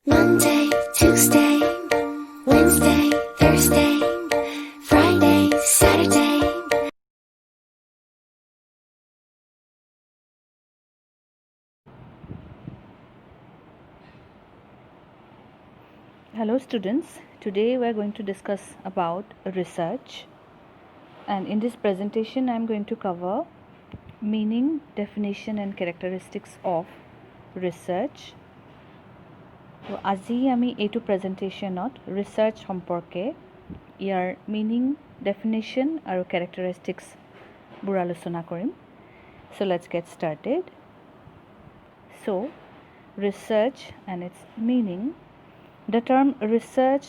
Monday, Tuesday, Wednesday, Thursday, Friday, Saturday. Hello students, today we are going to discuss about research, and in this presentation I am going to cover meaning, definition and characteristics of research. So আজি আমি এইটো প্ৰেজেণ্টেশ্যনত research সম্পৰ্কে ইয়াৰ meaning, definition আৰু কেৰেক্টাৰিষ্টিক্সবোৰ আলোচনা কৰিম. So let's get started. So research and its meaning. The term research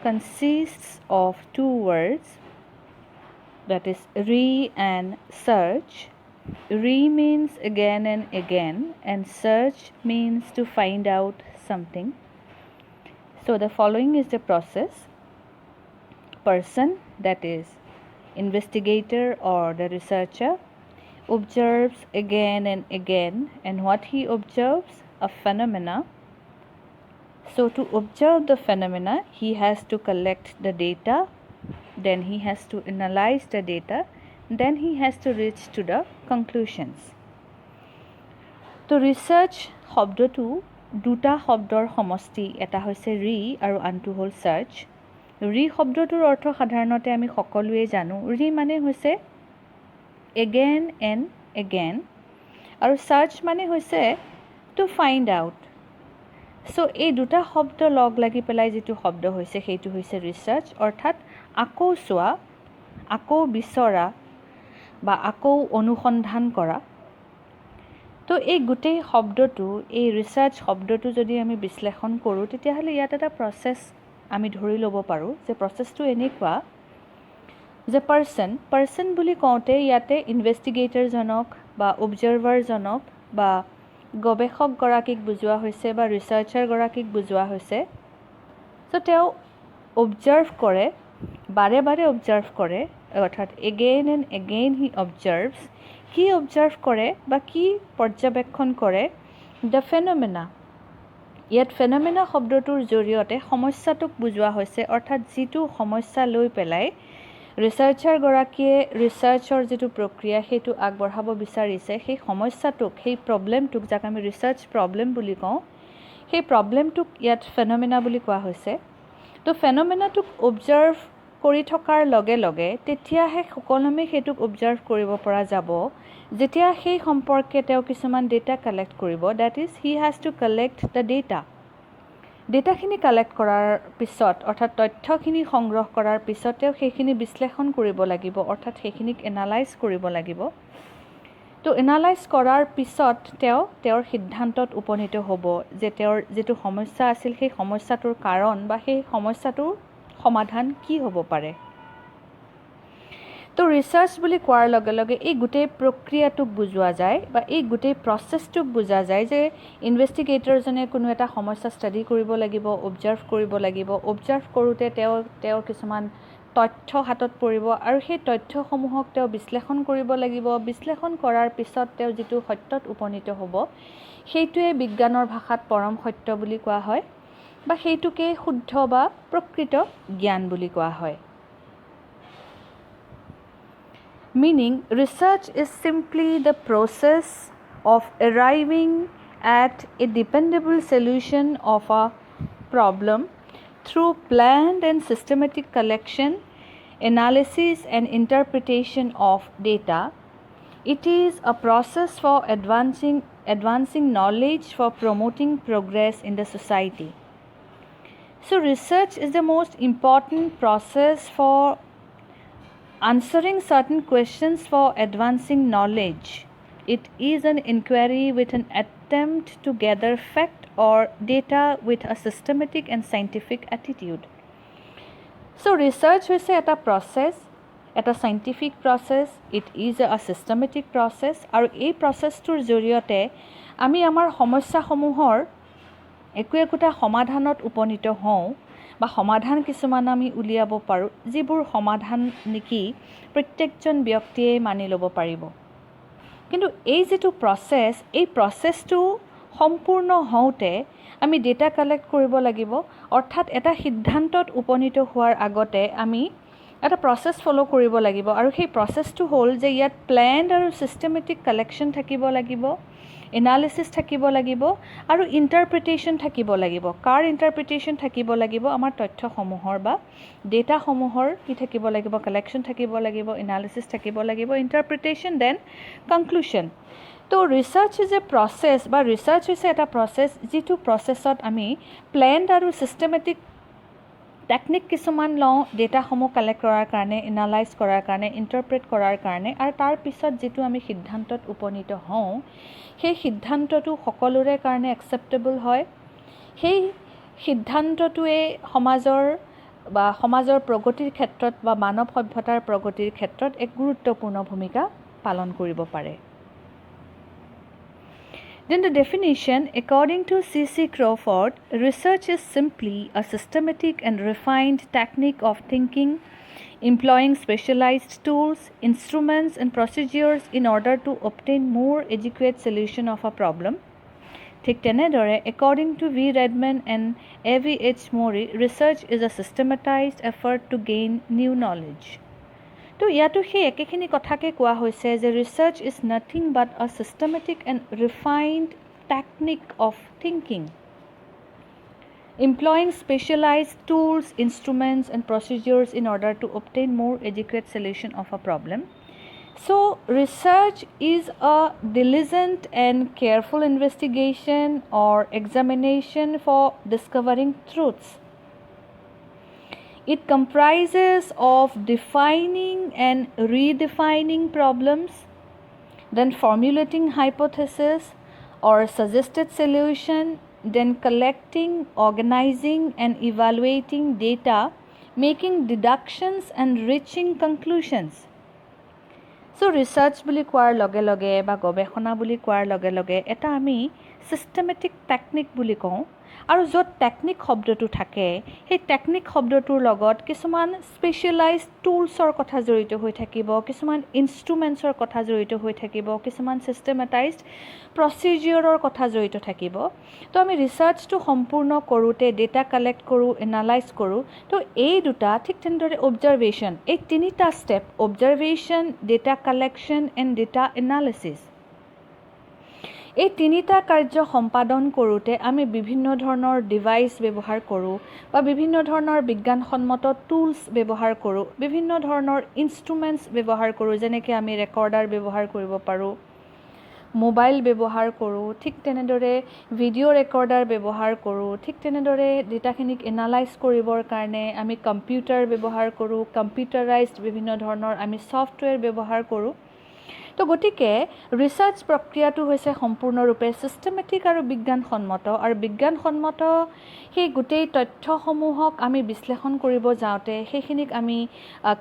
consists of two words, that is re and search. Re means again and search means to find out something. So the following is the process. Person, that is investigator or the researcher, observes again and what he observes, a phenomena. So to observe the phenomena, he has to collect the data, then he has to analyze the data, then he has to reach to the conclusions. তো research শব্দটো দুটা শব্দৰ সমষ্টি, এটা হৈছে ৰি আৰু আনটো হ'ল চাৰ্চ. ৰি শব্দটোৰ অৰ্থ সাধাৰণতে আমি সকলোৱে জানো. ৰি মানে হৈছে এগেইন এণ্ড এগেইন আৰু চাৰ্চ মানে হৈছে টু ফাইণ্ড আউট. চ' এই দুটা শব্দ লগ লাগি পেলাই যিটো শব্দ হৈছে সেইটো হৈছে ৰিচাৰ্চ, অৰ্থাৎ আকৌ চোৱা, আকৌ বিচৰা বা আকৌ অনুসন্ধান কৰা. তো এই গোটেই শব্দটো, এই ৰিচাৰ্চ শব্দটো যদি আমি বিশ্লেষণ কৰোঁ তেতিয়াহ'লে ইয়াত এটা প্ৰচেছ আমি ধৰি ল'ব পাৰোঁ, যে প্ৰচেছটো এনেকুৱা যে পাৰ্চন বুলি কওঁতে ইয়াতে ইনভেষ্টিগেটৰজনক বা অবজাৰ্ভাৰজনক বা গৱেষকগৰাকীক বুজোৱা হৈছে বা ৰিচাৰ্চাৰগৰাকীক বুজোৱা হৈছে. চ' তেওঁ অবজাৰ্ভ কৰে, বাৰে বাৰে অবজাৰ্ভ কৰে, অৰ্থাৎ এগেইন এণ্ড এগেইন হি অবজাৰ্ভছ. কি অবজাৰ্ভ কৰে বা কি পৰ্যবেক্ষণ কৰে? দ্য ফেনমেনা. ইয়াত ফেনমেনা শব্দটোৰ জৰিয়তে সমস্যাটোক বুজোৱা হৈছে, অৰ্থাৎ যিটো সমস্যা লৈ পেলাই ৰিচাৰ্চাৰগৰাকীয়ে ৰিচাৰ্চৰ যিটো প্ৰক্ৰিয়া সেইটো আগবঢ়াব বিচাৰিছে, সেই সমস্যাটোক, সেই প্ৰব্লেমটোক, যাক আমি ৰিচাৰ্চ প্ৰব্লেম বুলি কওঁ, সেই প্ৰব্লেমটোক ইয়াত ফেনমেনা বুলি কোৱা হৈছে. তো ফেনমেনাটোক অবজাৰ্ভ কৰি থকাৰ লগে লগে তেতিয়াহে সুকলমে সেইটোক অবজাৰ্ভ কৰিব পৰা যাব যেতিয়া সেই সম্পৰ্কে তেওঁ কিছুমান ডেটা কালেক্ট কৰিব. That is he has to collect the data. ডেটাখিনি কালেক্ট কৰাৰ পিছত, অৰ্থাৎ তথ্যখিনি সংগ্ৰহ কৰাৰ পিছত তেওঁ সেইখিনি বিশ্লেষণ কৰিব লাগিব, অৰ্থাৎ সেইখিনিক এনালাইজ কৰিব লাগিব. তো এনালাইজ কৰাৰ পিছত তেওঁৰ সিদ্ধান্তত উপনীত হ'ব যে তেওঁৰ যিটো সমস্যা আছিল সেই সমস্যাটোৰ কাৰণ বা সেই সমস্যাটোৰ সমাধান কি হ'ব পাৰে. তো ৰিচাৰ্চ বুলি কোৱাৰ লগে লগে এই গোটেই প্ৰক্ৰিয়াটোক বুজোৱা যায় বা এই গোটেই প্ৰচেছটোক বুজা যায় যে ইনভেষ্টিগেটৰজনে কোনো এটা সমস্যা ষ্টাডি কৰিব লাগিব, অবজাৰ্ভ কৰিব লাগিব. অবজাৰ্ভ কৰোঁতে তেওঁ কিছুমান তথ্য হাতত পৰিব আৰু সেই তথ্যসমূহক তেওঁ বিশ্লেষণ কৰিব লাগিব. বিশ্লেষণ কৰাৰ পিছত তেওঁ যিটো সত্যত উপনীত হ'ব সেইটোৱে বিজ্ঞানৰ ভাষাত পৰম সত্য বুলি কোৱা হয় বা সেইটোকে শুদ্ধ বা প্ৰকৃত জ্ঞান বুলি কোৱা হয়. Meaning, research is simply the process of arriving at a dependable solution of a problem through planned and systematic collection, analysis and interpretation of data. It is a process for advancing knowledge, for promoting progress in the society. So research is the most important process for answering certain questions, for advancing knowledge. It is an inquiry with an attempt to gather fact or data with a systematic and scientific attitude. So research is a process, a scientific process, it is a systematic process, আৰু এই প্ৰচেছটোৰ জৰিয়তে আমি আমাৰ সমস্যাসমূহৰ একোটা সমাধানত উপনীত হওঁ বা সমাধান কিছুমান আমি উলিয়াব পাৰোঁ, যিবোৰ সমাধান নেকি প্ৰত্যেকজন ব্যক্তিয়ে মানি ল'ব পাৰিব. কিন্তু এই যিটো প্ৰচেছ, এই প্ৰচেছটো সম্পূৰ্ণ হওঁতে আমি ডেটা কালেক্ট কৰিব লাগিব অৰ্থাৎ এটা সিদ্ধান্তত উপনীত হোৱাৰ আগতে আমি এটা প্ৰসেছ ফলো কৰিব লাগিব আৰু সেই প্ৰসেছটো হ'ল যে ইয়াত প্লেনড আৰু সিস্টেমেটিক কালেকশ্যন থাকিব লাগিব এনালিসিস থাকিব লাগিব আৰু ইন্টাৰপ্ৰিটেশন থাকিব লাগিব কাৰ ইন্টাৰপ্ৰিটেশন থাকিব লাগিব আমাৰ তথ্যসমূহৰ বা ডেটাসমূহৰ কি থাকিব লাগিব কালেকশ্যন থাকিব লাগিব এনালিসিস থাকিব লাগিব ইন্টাৰপ্ৰিটেশন দেন কনক্লুশন তো ৰিসাৰ্চ ইজ এ প্ৰসেছ বা ৰিসাৰ্চ হৈছে এটা প্ৰসেছ যিটো প্ৰসেছত আমি প্লেনড আৰু সিস্টেমেটিক টেকনিক কিছুমান লওঁ ডেটাসমূহ কালেক্ট কৰাৰ কাৰণে এনালাইজ কৰাৰ কাৰণে ইন্টাৰপ্ৰেট কৰাৰ কাৰণে আৰু তাৰ পিছত যেটো আমি সিদ্ধান্তত উপনীত হওঁ সেই সিদ্ধান্তটো সকলোৰে কাৰণে একসেপ্টেবল হয় সেই সিদ্ধান্তটোৱে সমাজৰ প্ৰগতিৰ ক্ষেত্ৰত বা মানৱ সভ্যতাৰ প্ৰগতিৰ ক্ষেত্ৰত এক গুৰুত্বপূৰ্ণ ভূমিকা পালন কৰিব পাৰে Then the definition, according to C.C. Crawford, research is simply a systematic and refined technique of thinking, employing specialized tools, instruments, and procedures in order to obtain more adequate solution of a problem. ঠিক তেনেদৰে, according to V. Redman and A.V.H. Mori, research is a systematized effort to gain new knowledge. তো ইয়াতো সেই একেখিনি কথাকে কোৱা হৈছে যে research is nothing but a systematic and refined technique of thinking employing specialized tools, instruments and procedures in order to obtain more adequate solution of a problem. So research is a diligent and careful investigation or examination for discovering truths. It comprises of defining and redefining problems, then formulating hypotheses or suggested solution, then collecting, organizing and evaluating data, making deductions and reaching conclusions. So research বুলি কোৱাৰ লগে লগে বা গৱেষণা বুলি কোৱাৰ লগে লগে এটা আমি systematic technique বুলি কওঁ আৰু য'ত টেকনিক শব্দটো থাকে সেই টেকনিক শব্দটোৰ লগত কিছুমান স্পেশালাইজড টুলছৰ কথা জড়িত হৈ থাকিব কিছুমান ইনস্ট্ৰুমেন্টছৰ কথা জড়িত হৈ থাকিব কিছুমান সিস্টেমেটাইজড প্ৰচিডিউৰৰ কথা জড়িত থাকিব তো আমি ৰিসাৰ্চটো সম্পূৰ্ণ কৰোতে ডেটা কালেক্ট কৰো এনালাইজ কৰো তো এই দুটা ঠিক তেনেদৰে অবজাৰভেশন এই তিনিটা step অবজাৰভেশন data collection and data analysis এই তিনিটা কাৰ্য সম্পাদন কৰোতে আমি বিভিন্ন ধৰণৰ ডিভাইস ব্যৱহাৰ কৰোঁ বা বিভিন্ন ধৰণৰ বিজ্ঞানসন্মত টুলছ ব্যৱহাৰ কৰোঁ বিভিন্ন ধৰণৰ ইনস্ট্ৰুমেন্টছ ব্যৱহাৰ কৰোঁ যেনেকৈ আমি ৰেকৰ্ডাৰ ব্যৱহাৰ কৰিব পাৰোঁ মোবাইল ব্যৱহাৰ কৰোঁ ঠিক তেনেদৰে ভিডিঅ' ৰেকৰ্ডাৰ ব্যৱহাৰ কৰোঁ ঠিক তেনেদৰে ডেটাখিনিক এনালাইজ কৰিবৰ কাৰণে আমি কম্পিউটাৰ ব্যৱহাৰ কৰোঁ কম্পিউটাৰাইজড বিভিন্ন ধৰণৰ আমি সফটৱেৰ ব্যৱহাৰ কৰোঁ তো গতিকে ৰিসাৰ্চ প্ৰক্ৰিয়াটো হৈছে সম্পূৰ্ণৰূপে সিস্টেমেটিক আৰু বিজ্ঞানসন্মত সেই গোটেই তথ্যসমূহক আমি বিশ্লেষণ কৰিব যাওঁতে সেইখিনিক আমি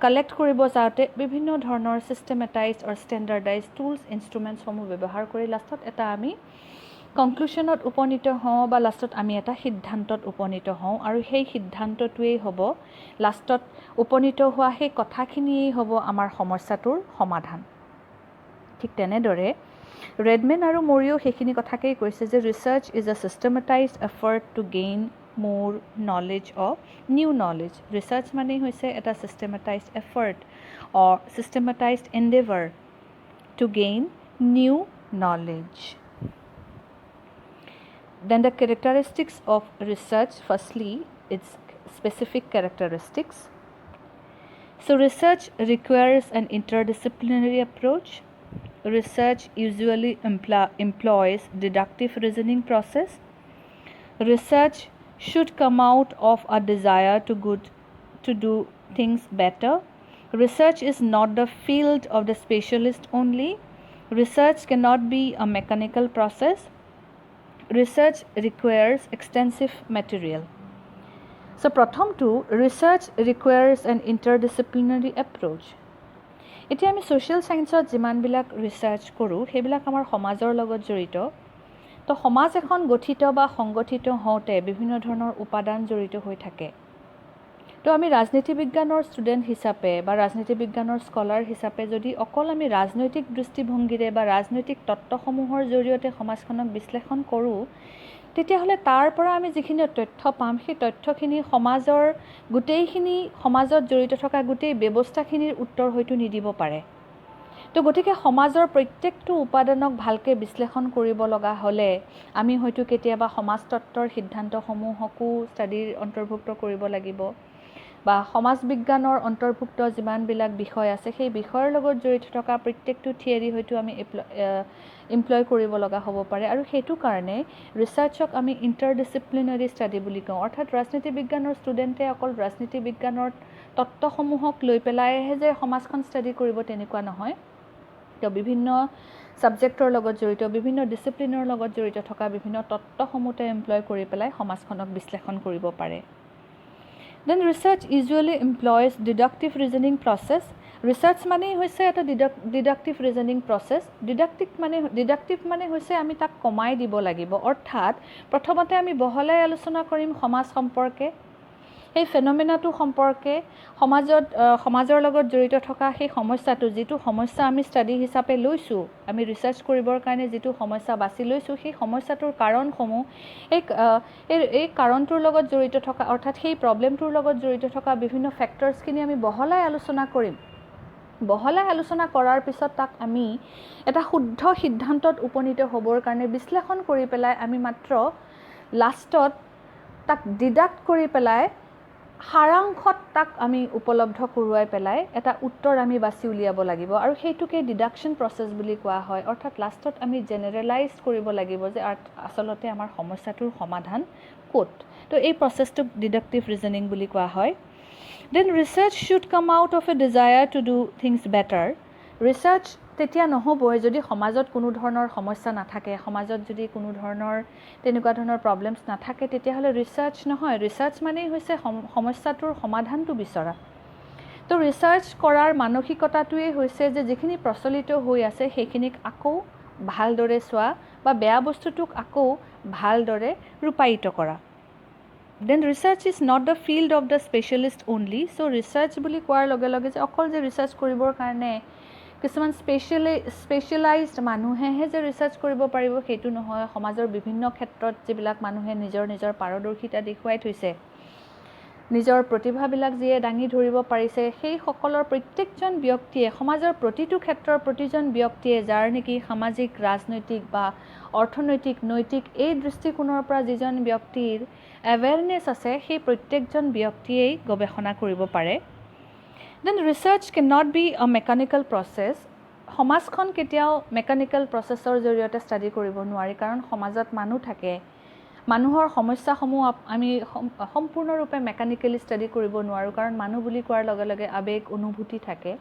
কালেক্ট কৰিব যাওঁতে বিভিন্ন ধৰণৰ সিস্টেমেটাইজড অৰ ষ্টেণ্ডাৰ্ডাইজড টুলছ ইনস্ট্ৰুমেন্টসমূহ ব্যৱহাৰ কৰি লাষ্টত এটা আমি কনক্লুশনত উপনীত হওঁ বা লাষ্টত আমি এটা সিদ্ধান্তত উপনীত হওঁ আৰু সেই সিদ্ধান্তটোৱেই হ'ব লাষ্টত উপনীত হোৱা সেই কথাখিনিয়েই হ'ব আমাৰ সমস্যাটোৰ সমাধান ঠিক তেনেদৰে ৰেডমেন আৰু মৰিও সেইখিনি কথাকেই কৈছে যে research is a systematised effort to gain more knowledge of new knowledge research মানে হৈছে এটা systematised effort or systematised endeavour to gain new knowledge Then the characteristics of research, firstly, its specific characteristics. So research requires an interdisciplinary approach. Research usually employs deductive reasoning process. Research should come out of a desire to do things better. Research is not the field of the specialist only. Research cannot be a mechanical process. Research requires extensive material. So প্ৰথমটো research requires an interdisciplinary approach. এতিয়া আমি social সায়েন্সত যিমানবিলাক research কৰোঁ সেইবিলাক আমাৰ সমাজৰ লগত জড়িত তো সমাজ এখন গঠিত বা সংগঠিত হওঁতে বিভিন্ন ধৰণৰ উপাদান জড়িত হৈ থাকে তো আমি ৰাজনীতি বিজ্ঞানৰ ষ্টুডেণ্ট হিচাপে বা ৰাজনীতি বিজ্ঞানৰ স্কলাৰ হিচাপে যদি অকল আমি ৰাজনৈতিক দৃষ্টিভংগীৰে বা ৰাজনৈতিক তত্ত্বসমূহৰ জৰিয়তে সমাজখনক বিশ্লেষণ কৰোঁ, তেতিয়াহ'লে তাৰ পৰা আমি যিখিনি তথ্য পাম, সেই তথ্যখিনি সমাজৰ গোটেইখিনি সমাজত জড়িত থকা গোটেই ব্যৱস্থাখিনিৰ উত্তৰ হয়তো নিদিব পাৰে। তো গতিকে সমাজৰ প্ৰত্যেকটো উপাদানক ভালকৈ বিশ্লেষণ কৰিব লগা হ'লে আমি হয়তো কেতিয়াবা সমাজতত্ত্বৰ সিদ্ধান্তসমূহকো ষ্টাডিৰ অন্তৰ্ভুক্ত কৰিব লাগিব, বা সমাজ বিজ্ঞানৰ অন্তৰ্ভুক্ত যিমানবিলাক বিষয় আছে সেই বিষয়ৰ লগত জড়িত থকা প্ৰত্যেকটো থিয়ৰী হয়তো আমি এমপ্লয় কৰিব লগা হ'ব পাৰে। আৰু সেইটো কাৰণে ৰিচাৰ্চক আমি ইণ্টাৰডিচিপ্লিনাৰী ষ্টাডি বুলি কওঁ। অৰ্থাৎ ৰাজনীতি বিজ্ঞানৰ ষ্টুডেণ্টে অকল ৰাজনীতি বিজ্ঞানৰ তত্ত্বসমূহক লৈ পেলাইহে যে সমাজখন ষ্টাডি কৰিব তেনেকুৱা নহয়। তো বিভিন্ন ছাবজেক্টৰ লগত জড়িত, বিভিন্ন ডিচিপ্লিনৰ লগত জড়িত থকা বিভিন্ন তত্ত্বসমূহতে এমপ্লয় কৰি পেলাই সমাজখনক বিশ্লেষণ কৰিব পাৰে। Then research usually employs deductive reasoning process. Research মানেই হৈছে এটা ডিডাক্টিভ ৰিজনিং প্ৰচেছ। ডিডাক্টিভ মানে হৈছে আমি তাক কমাই দিব লাগিব। অৰ্থাৎ প্ৰথমতে আমি বহলাই আলোচনা কৰিম সমাজ সম্পৰ্কে, সেই ফেনমেনাটো সম্পৰ্কে, সমাজৰ লগত জড়িত থকা সেই সমস্যাটো, যিটো সমস্যা আমি ষ্টাডি হিচাপে লৈছোঁ, আমি ৰিচাৰ্চ কৰিবৰ কাৰণে যিটো সমস্যা বাছি লৈছোঁ, সেই সমস্যাটোৰ কাৰণসমূহ, এই কাৰণটোৰ লগত জড়িত থকা অৰ্থাৎ সেই প্ৰব্লেমটোৰ লগত জড়িত থকা বিভিন্ন ফেক্টৰ্ছখিনি আমি বহলাই আলোচনা কৰিম। বহলাই আলোচনা কৰাৰ পিছত তাক আমি এটা শুদ্ধ সিদ্ধান্তত উপনীত হ'বৰ কাৰণে বিশ্লেষণ কৰি পেলাই আমি মাত্ৰ লাষ্টত তাক ডিডাক্ট কৰি পেলাই সাৰাংশত তাক আমি উপলব্ধ কৰোৱাই পেলাই এটা উত্তৰ আমি বাছি উলিয়াব লাগিব। আৰু সেইটোকে ডিডাকশ্যন প্ৰচেছ বুলি কোৱা হয়। অৰ্থাৎ লাষ্টত আমি জেনেৰেলাইজ কৰিব লাগিব যে আচলতে আমাৰ সমস্যাটোৰ সমাধান ক'ত। তো এই প্ৰচেছটোক ডিডাক্টিভ ৰিজনিং বুলি কোৱা হয়। Then research should come out of a desire to do things better. Research তেতিয়া নহ'বই যদি সমাজত কোনো ধৰণৰ সমস্যা নাথাকে, সমাজত যদি কোনো ধৰণৰ তেনেকুৱা ধৰণৰ প্ৰব্লেমছ নাথাকে, তেতিয়াহ'লে ৰিচাৰ্চ নহয়। ৰিচাৰ্চ মানেই হৈছে সমস্যাটোৰ সমাধানটো বিচৰা। তো ৰিচাৰ্চ কৰাৰ মানসিকতাটোৱেই হৈছে যে যিখিনি প্ৰচলিত হৈ আছে সেইখিনিক আকৌ ভালদৰে চোৱা বা বেয়া বস্তুটোক আকৌ ভালদৰে ৰূপায়িত কৰা। Then research is not the field of the specialist only. So research বুলি কোৱাৰ লগে লগে যে অকল যে ৰিচাৰ্চ কৰিবৰ কাৰণে কিছুমান স্পেচিয়েলাইজড মানুহেহে যে ৰিচাৰ্চ কৰিব পাৰিব সেইটো নহয়। সমাজৰ বিভিন্ন ক্ষেত্ৰত যিবিলাক মানুহে নিজৰ পাৰদৰ্শিতা দেখুৱাই থৈছে, নিজৰ প্ৰতিভাবিলাক যিয়ে দাঙি ধৰিব পাৰিছে, সেই সকলৰ প্ৰত্যেকজন ব্যক্তিয়ে, সমাজৰ প্ৰতিটো ক্ষেত্ৰৰ প্ৰতিজন ব্যক্তিয়ে যাৰ নেকি সামাজিক, ৰাজনৈতিক বা অৰ্থনৈতিক, নৈতিক এই দৃষ্টিকোণৰ পৰা যিজন ব্যক্তিৰ এৱেৰনেছ আছে, সেই প্ৰত্যেকজন ব্যক্তিয়েই গৱেষণা কৰিব পাৰে। Then research cannot be a mechanical process. সমাজখন কেতিয়াও মেকানিকেল প্ৰচেছৰ জৰিয়তে ষ্টাডি কৰিব নোৱাৰি, কাৰণ সমাজত মানুহ থাকে। মানুহৰ সমস্যাসমূহ আমি সম্পূৰ্ণৰূপে মেকানিকেলি ষ্টাডি কৰিব নোৱাৰোঁ, কাৰণ মানুহ বুলি কোৱাৰ লগে লগে আৱেগ অনুভূতি থাকে।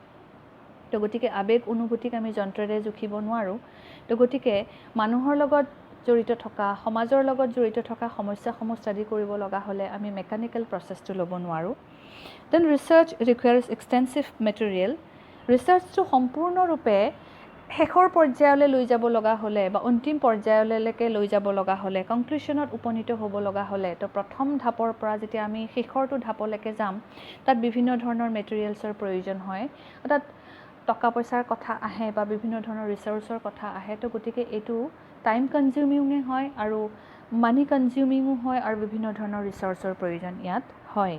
তো গতিকে আৱেগ অনুভূতিক আমি যন্ত্ৰৰে জুখিব নোৱাৰোঁ। তো গতিকে মানুহৰ লগত জড়িত থকা, সমাজৰ লগত জড়িত থকা সমস্যাসমূহ ষ্টাডি কৰিব লগা হ'লে আমি মেকানিকেল প্ৰচেছটো ল'ব নোৱাৰোঁ। Then research requires extensive material. ৰিচাৰ্চটো সম্পূৰ্ণৰূপে শেষৰ পৰ্যায়লৈ লৈ যাব লগা হ'লে বা অন্তিম পৰ্যায়লৈকে লৈ যাব লগা হ'লে, কনক্লুশ্যনত উপনীত হ'ব লগা হ'লে, তো প্ৰথম ধাপৰ পৰা যেতিয়া আমি শেষৰটো ধাপলৈকে যাম, তাত বিভিন্ন ধৰণৰ মেটেৰিয়েলছৰ প্ৰয়োজন হয়। অৰ্থাৎ টকা পইচাৰ কথা আহে বা বিভিন্ন ধৰণৰ ৰিচৰ্চৰ কথা আহে। তো গতিকে এইটো টাইম কনজিউমিঙো হয় আৰু মানি কনজিউমিঙো হয় আৰু বিভিন্ন ধৰণৰ ৰিচৰ্চৰ প্ৰয়োজন ইয়াত হয়।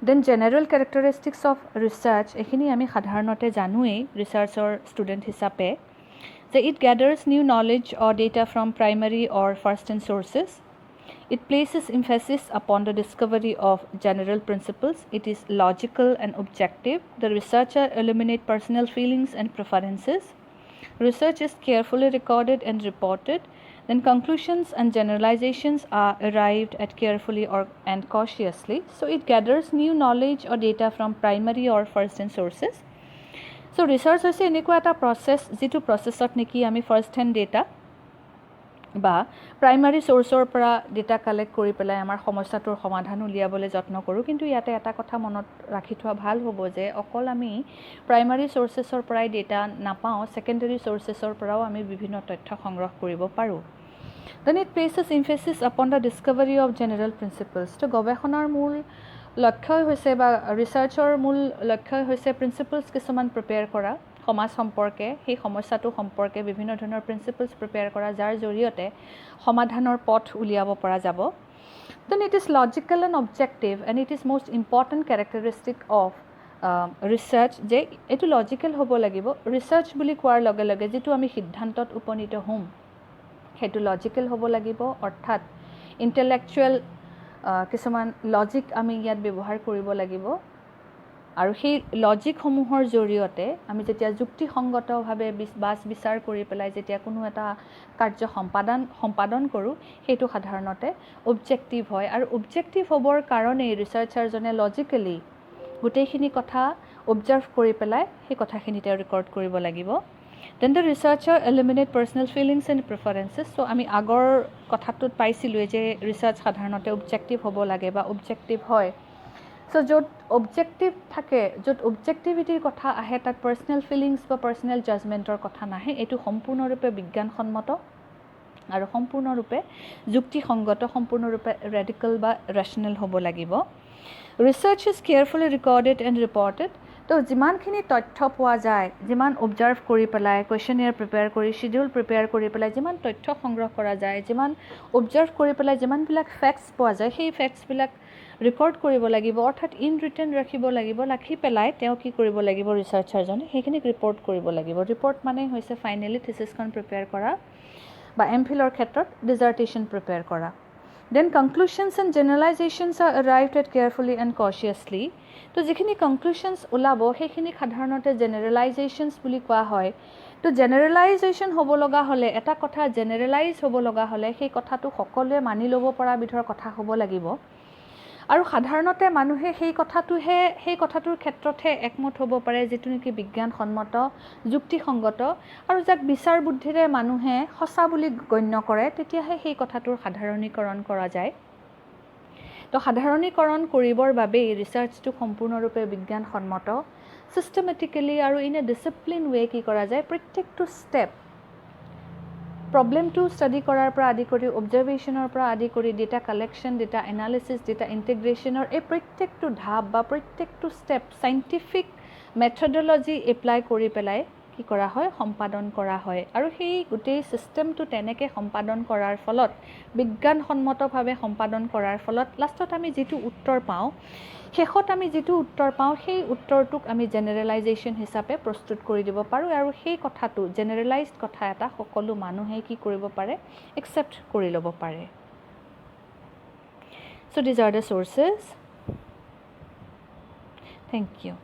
Then general characteristics of research, এইখিনি আমি সাধাৰণতে জানোৱেই ৰিচাৰ্চৰ ষ্টুডেণ্ট হিচাপে, যে it gathers new knowledge or data from primary or first hand sources. It places emphasis upon the discovery of general principles. It is logical and objective. The researcher eliminates personal feelings and preferences. Research is carefully recorded and reported. Then conclusions and generalizations are arrived at carefully and cautiously. So it gathers new knowledge or data from primary or first hand sources. So research হৈছে এনেকুৱা এটা process যিটো প্ৰচেছত নেকি আমি first hand data বা primary চ'ৰ্চৰ পৰা data collect কৰি পেলাই আমাৰ সমস্যাটোৰ সমাধান উলিয়াবলৈ যত্ন কৰোঁ। কিন্তু ইয়াতে এটা কথা মনত ৰাখি থোৱা ভাল হ'ব যে অকল আমি প্ৰাইমাৰী চ'ৰ্চেছৰ পৰাই ডেটা নাপাওঁ, ছেকেণ্ডেৰী চ'ৰ্চেছৰ পৰাও আমি বিভিন্ন তথ্য সংগ্ৰহ কৰিব পাৰোঁ। Then it places emphasis upon the discovery of general principles. তো গৱেষণাৰ মূল লক্ষ্যই হৈছে বা ৰিচাৰ্চৰ মূল লক্ষ্যই হৈছে প্ৰিন্সিপলছ কিছুমান প্ৰিপেয়াৰ কৰা সমাজ সম্পৰ্কে সেই সমস্যাটো সম্পৰ্কে বিভিন্ন ধৰণৰ প্ৰিন্সিপলছ প্ৰিপেয়াৰ কৰা যাৰ জৰিয়তে সমাধানৰ পথ উলিয়াব পৰা যাব Then it is logical and objective and it is most important characteristic of research যে এটো লজিক্যাল হ'ব লাগিব ৰিসাৰ্চ বুলি কোৱাৰ লগে লগে যেটো আমি সিদ্ধান্তত উপনীত হ'ম হেতু লজিক্যাল হ'ব লাগিব অৰ্থাৎ ইন্টেলেকচুৱেল কিছুমান লজিক আমি ইয়াত ব্যৱহাৰ কৰিব লাগিব আৰু সেই লজিক সমূহৰ জৰিয়তে আমি যেতিয়া যুক্তিসংগতভাৱে বাছ বিচাৰ কৰি পেলাই যেতিয়া কোনো এটা কাৰ্য সম্পাদন কৰো হেতু সাধাৰণতে অবজেক্টিভ হয় আৰু অবজেক্টিভ হ'বৰ কাৰণে ৰিসাৰ্চাৰজনে লজিক্যালি গোটেইখিনি কথা অবজাৰ্ভ কৰি পেলাই সেই কথাখিনি তেওঁ ৰেকৰ্ড কৰিব লাগিব Then the researcher eliminate personal feelings and preferences. So আমি আগৰ কথাটোত পাইছিলো যে ৰিসাৰ্চ সাধাৰণতে অবজেক্টিভ হ'ব লাগে বা অবজেক্টিভ হয় So য'ত অবজেক্টিভ থাকে য'ত অবজেক্টিভিটিৰ কথা আহে তাত পাৰ্সোনাল ফিলিংস বা পাৰ্সোনাল জাজমেন্টৰ কথা নাহে এটো সম্পূৰ্ণৰূপে বিজ্ঞানসন্মত আৰু সম্পূৰ্ণৰূপে যুক্তিসংগত সম্পূৰ্ণৰূপে ৰেডিকেল বা ৰেশনাল হ'ব লাগিব Research is carefully recorded and reported তো যিমানখিনি তথ্য পোৱা যায় যিমান অবজাৰ্ভ কৰি পেলাই কোৱেশ্চনেয়াৰ প্ৰিপেয়াৰ কৰি শিডিউল প্ৰিপেয়াৰ কৰি পেলাই যিমান তথ্য সংগ্ৰহ কৰা যায় যিমান অবজাৰ্ভ কৰি পেলাই যিমানবিলাক ফ্যাক্টস পোৱা যায় সেই ফ্যাক্টস বিলাক ৰেকৰ্ড কৰিব লাগিব অৰ্থাৎ ইন ৰিটেন ৰাখিব লাগিব ৰাখি পেলাই তেওঁ কি কৰিব লাগিব ৰিসাৰ্চাৰজনে সেইখিনি ৰিপৰ্ট কৰিব লাগিব ৰিপৰ্ট মানে হৈছে ফাইনালি থিসিসখন প্ৰিপেয়াৰ কৰা বা এমফিলৰ ক্ষেত্ৰত ডিজাৰ্টেশন প্ৰিপেয়াৰ কৰা Then conclusions and generalizations are arrived at carefully and cautiously. তো যিখিনি conclusions ওলাব সেইখিনি সাধাৰণতে generalizations বুলি কোৱা হয় তো generalization হ'ব লগা হলে এটা কথা generalize হ'ব লগা হলে সেই কথাটো সকলোৱে মানি ল'ব পৰা বিধৰ কথা হ'ব লাগিব আৰু সাধাৰণতে মানুহে সেই কথাটোৰ ক্ষেত্ৰতে একমত হ'ব পাৰে যেটো নেকি বিজ্ঞানসন্মত যুক্তিসংগত আৰু যাক বিচাৰ বুদ্ধিৰে মানুহে সঁচা বুলি গণ্য কৰে তেতিয়াহে সেই কথাটোৰ সাধাৰণীকৰণ কৰা যায় তো সাধাৰণীকৰণ কৰিবৰ বাবে ৰিসাৰ্চটো সম্পূৰ্ণৰূপে বিজ্ঞানসন্মত সিস্টেমেটিক্যালি আৰু ইন এ ডিসিপ্লিন ওয়ে কি কৰা যায় প্ৰত্যেকটো ষ্টেপ প্ৰবলেমটো ষ্টাডি কৰাৰ পৰা আদি কৰি অবজাৰভেশনৰ পৰা আদি কৰি data collection data analysis data ইন্টিগ্ৰেশনৰ এই প্ৰত্যেকটো ধাপ বা প্ৰত্যেকটো ষ্টেপ সাইন্টিফিক মেথডলজি এপ্লাই কৰি পেলাই কি কৰা হয় সম্পাদন কৰা হয় আৰু সেই গোটেই সিস্টেমটো তেনেকে সম্পাদন কৰাৰ ফলত বিজ্ঞানসন্মতভাৱে সম্পাদন কৰাৰ ফলত লাষ্টত আমি যেটো উত্তৰ পাওঁ শেষত আমি যেটো উত্তৰ পাওঁ সেই উত্তৰটোক আমি জেনাৰেলাইজেশন হিচাপে প্ৰস্তুত কৰি দিব পাৰো আৰু সেই কথাটো জেনাৰেলাইজড কথা এটা সকলো মানুহে কি কৰিব পাৰে একসেপ্ট কৰি ল'ব পাৰে So these are the sources. Thank you.